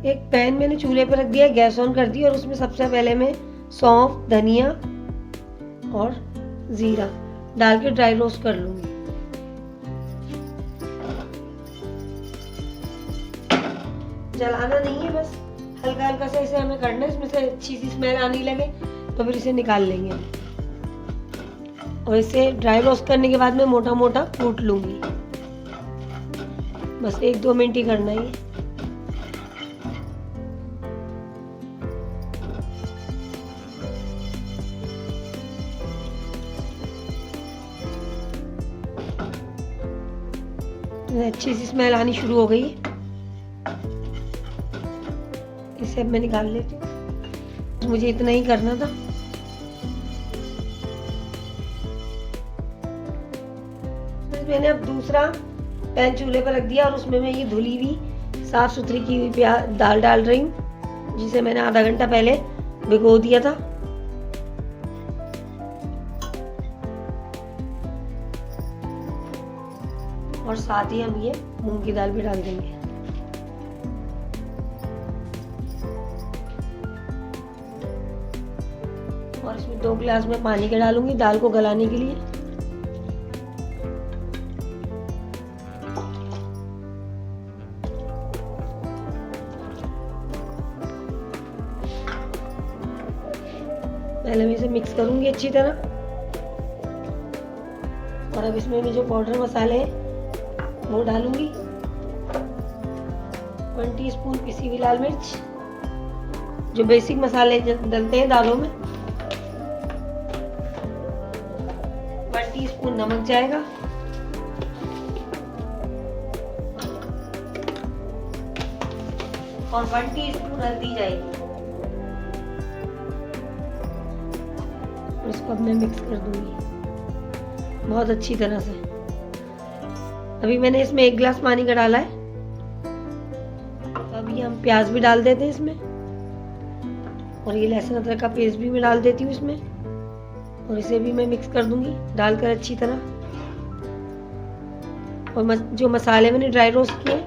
एक पैन मैंने चूल्हे पर रख दिया, गैस ऑन कर दी और उसमें सबसे पहले मैं सौंफ, धनिया और ज़ीरा डाल के ड्राई रोस्ट कर लूँगी। जलाना नहीं है, बस हल्का हल्का से इसे हमें करना है। इसमें से अच्छी सी स्मेल आने लगे तो फिर इसे निकाल लेंगे और इसे ड्राई रोस्ट करने के बाद मैं मोटा मोटा कूट लूँगी। बस 1-2 मिनट ही करना है। अच्छी सी स्मेल आनी शुरू हो गई है, इसे अब मैं निकाल लेती हूँ। मुझे इतना ही करना था। मैंने अब दूसरा पैन चूल्हे पर रख दिया और उसमें मैं ये धुली हुई साफ सुथरी की हुई दाल डाल रही हूँ, जिसे मैंने आधा घंटा पहले भिगो दिया था। और साथ ही हम ये मूंग की दाल भी डाल देंगे। और इसमें 2 गिलास में पानी के डालूंगी दाल को गलाने के लिए। पहले मैं इसे मिक्स करूंगी अच्छी तरह। और अब इसमें मैं जो पाउडर मसाले हैं वो डालूंगी। 1 टीस्पून पिसी हुई लाल मिर्च, जो बेसिक मसाले डलते हैं दालों में। 1 टीस्पून नमक जाएगा। और 1 टीस्पून हल्दी जाएगी। इसको अब मैं मिक्स कर दूंगी बहुत अच्छी तरह से। अभी मैंने इसमें 1 गिलास पानी का डाला है। अभी हम प्याज भी डाल देते हैं इसमें, और ये लहसुन अदरक का पेस्ट भी मैं डाल देती हूँ इसमें। और इसे भी मैं मिक्स कर दूंगी डालकर अच्छी तरह। और जो मसाले मैंने ड्राई रोस्ट किए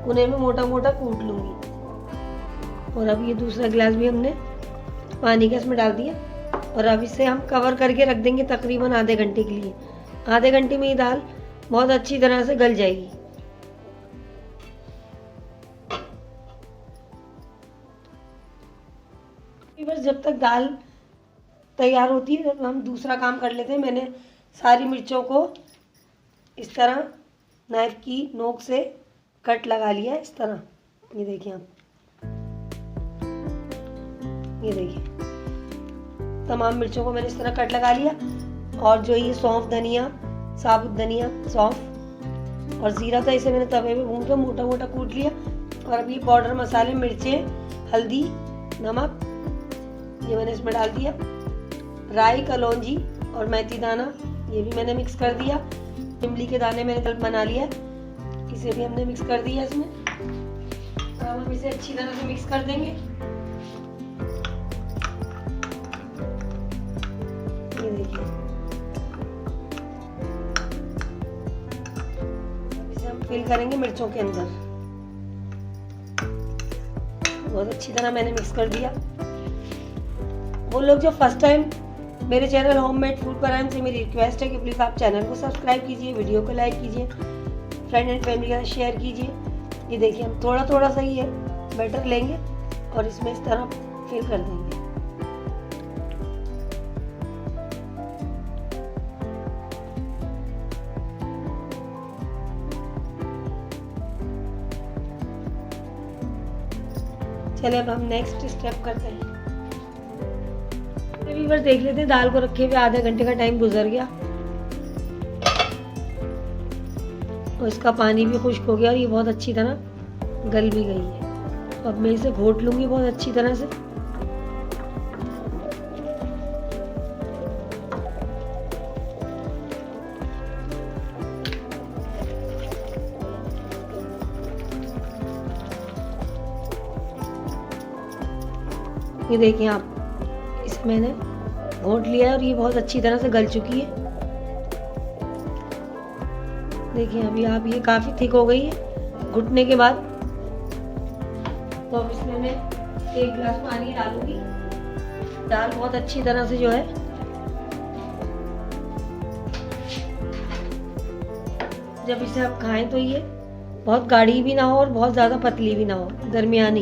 उन्हें मैं मोटा मोटा कूट लूंगी। और अब ये दूसरा गिलास भी हमने पानी का इसमें डाल दिया। और अब इसे हम कवर करके रख देंगे तकरीबन आधे घंटे के लिए। आधे घंटे में ये दाल बहुत अच्छी तरह से गल जाएगी। बस जब तक दाल तैयार होती है तब हम दूसरा काम कर लेते हैं। मैंने सारी मिर्चों को इस तरह नाइफ की नोक से कट लगा लिया है, इस तरह। ये देखिए आप, ये देखिए तमाम मिर्चों को मैंने इस तरह कट लगा लिया। और जो ये सौंफ, धनिया, साबुत धनिया, सौंफ और ज़ीरा था, इसे मैंने तवे पे भून कर मोटा मोटा कूट लिया। और अब ये पाउडर मसाले, मिर्चें, हल्दी, नमक ये मैंने इसमें डाल दिया। राई, कलौंजी और मेथी दाना ये भी मैंने मिक्स कर दिया। इमली के दाने मैंने बना लिया, इसे भी हमने मिक्स कर दिया इसमें। अब हम इसे अच्छी तरह से मिक्स कर देंगे। ये देखिए, अब इसे हम फिल करेंगे मिर्चों के अंदर। बहुत अच्छी तरह मैंने मिक्स कर दिया। वो लोग जो फर्स्ट टाइम मेरे चैनल होममेड फूड पर आए, से मेरी रिक्वेस्ट है कि प्लीज़ आप चैनल को सब्सक्राइब कीजिए, वीडियो को लाइक कीजिए, फ्रेंड एंड फैमिली के साथ शेयर कीजिए। ये देखिए, हम थोड़ा थोड़ा सा ये बैटर लेंगे और इसमें इस तरह फिल कर देंगे। चलिए अब हम नेक्स्ट स्टेप करते हैं। व्यूअर्स देख लेते हैं, दाल को रखे हुए आधे घंटे का टाइम गुजर गया और इसका पानी भी खुश्क हो गया और ये बहुत अच्छी तरह गल भी गई है। अब मैं इसे घोट लूंगी बहुत अच्छी तरह से। ये देखिए आप, इसे मैंने घोट लिया है और ये बहुत अच्छी तरह से गल चुकी है। देखिए अभी आप, ये काफ़ी थिक हो गई है। घुटने के बाद तो अब इसमें मैं 1 गिलास पानी डालूंगी। दाल बहुत अच्छी तरह से जो है जब इसे आप खाएं तो ये बहुत गाढ़ी भी ना हो और बहुत ज़्यादा पतली भी ना हो, दरमियानी।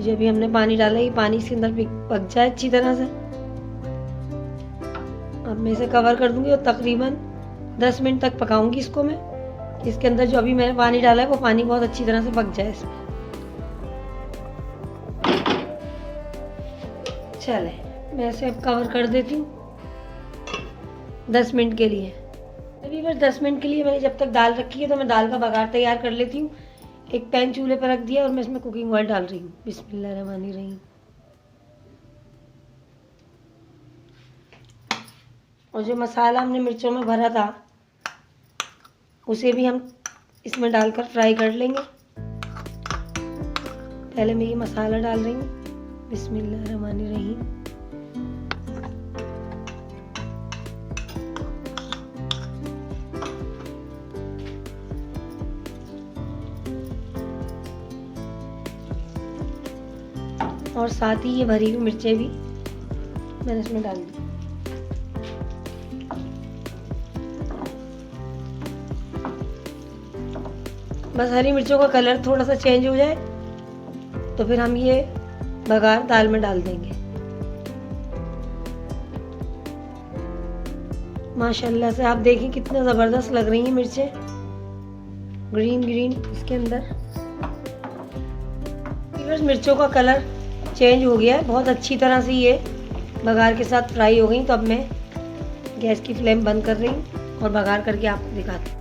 जो भी हमने पानी डाला है ये पानी इसके अंदर पक जाए अच्छी तरह से। अब मैं इसे कवर कर दूंगी और तकरीबन 10 मिनट तक पकाऊंगी इसको मैं। इसके अंदर जो अभी मैंने पानी डाला है वो पानी बहुत अच्छी तरह से पक जाए इसमें। चले मैं इसे अब कवर कर देती हूँ 10 मिनट के लिए। अभी बस 10 मिनट के लिए मैंने जब तक दाल रखी है तो मैं दाल का बघार तैयार कर लेती हूँ। एक पैन चूल्हे पर रख दिया और मैं इसमें कुकिंग ऑयल डाल रही हूँ। बिस्मिल्लाहिर्रहमानिर्रहीम। और जो मसाला हमने मिर्चों में भरा था उसे भी हम इसमें डालकर फ्राई कर लेंगे। पहले मैं ये मसाला डाल रही हूँ। बिस्मिल्लाहिर्रहमानिर्रहीम। और साथ ही ये भरी हुई मिर्चें भी मैंने इसमें डाल दी। बस हरी मिर्चों का कलर थोड़ा सा चेंज हो जाए तो फिर हम ये बघार दाल में डाल देंगे। माशाल्लाह से आप देखिए कितना ज़बरदस्त लग रही हैं मिर्चें, ग्रीन ग्रीन इसके अंदर। मिर्चों का कलर चेंज हो गया है, बहुत अच्छी तरह से ये बघार के साथ फ्राई हो गई। तो अब मैं गैस की फ्लेम बंद कर रही हूँ और बघार करके आपको दिखाती हूँ।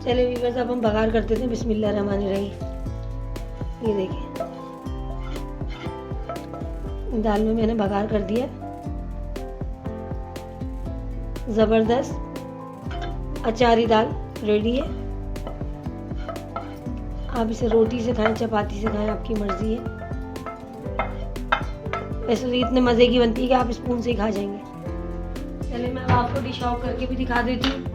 चलिए व्यूअर्स अब हम बघार करते थे। बिस्मिल्लाहिर्रहमानिर्रहीम। ये देखिए दाल में मैंने बघार कर दिया। ज़बरदस्त अचारी दाल रेडी है। आप इसे रोटी से खाएं, चपाती से खाएं, आपकी मर्जी है। वैसे तो इतने मज़े की बनती है कि आप स्पून से ही खा जाएंगे। चलिए मैं आपको डिश आउट करके भी दिखा देती हूँ।